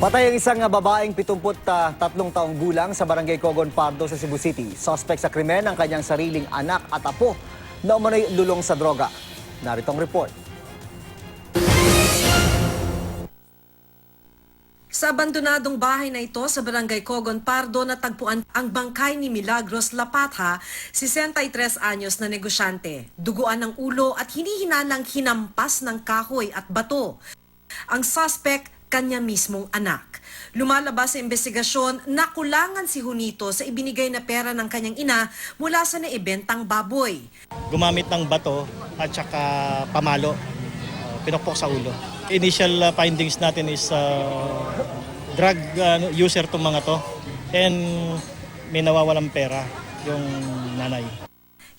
Patay ang isang babaeng 73 taong gulang sa barangay Cogon Pardo sa Cebu City. Suspect sa krimen ang kanyang sariling anak at apo na umano'y lulong sa droga. Narito ang report. Sa abandonadong bahay na ito sa barangay Cogon Pardo natagpuan ang bangkay ni Milagros Lapatha, 63 anyos na negosyante. Duguan ng ulo at hinihinalang hinampas ng kahoy at bato. Ang suspect, kanya mismong anak. Lumalabas sa investigasyon na kulangan si Junito sa ibinigay na pera ng kanyang ina mula sa naibentang baboy. Gumamit ng bato at saka pamalo, pinukpok sa ulo. Initial findings natin is drug user itong mga to and may nawawalang pera yung nanay.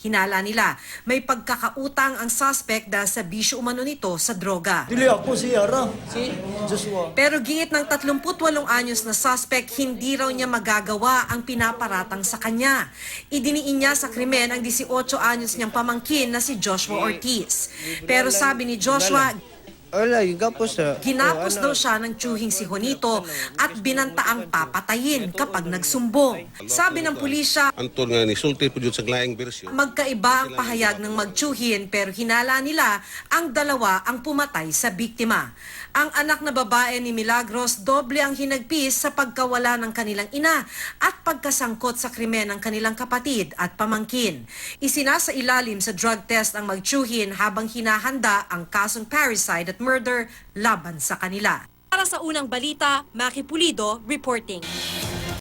Hinala nila, may pagkakautang ang suspect dahil sa bisyo umano nito sa droga. Dili ako si Yara, si Joshua. Pero gingit ng 38 anyos na suspect, hindi raw niya magagawa ang pinaparatang sa kanya. Idiniin niya sa krimen ang 18 anyos niyang pamangkin na si Joshua Ortiz. Pero sabi ni Joshua, ginapos daw siya ng tiyuhing si Junito at binantaang papatayin kapag nagsumbong. Sabi ng pulisya, Antol nga ni sulti po sa glaeng bersyon. magkaiba ang pahayag ng magtiyuhin pero hinala nila ang dalawa ang pumatay sa biktima. Ang anak na babae ni Milagros doble ang hinagpis sa pagkawala ng kanilang ina at pagkasangkot sa krimen ng kanilang kapatid at pamangkin. Isinasa ilalim sa drug test ang magtiyuhin habang hinahanda ang kasong parricide at murder laban sa kanila. Para sa unang balita, Maki Pulido reporting.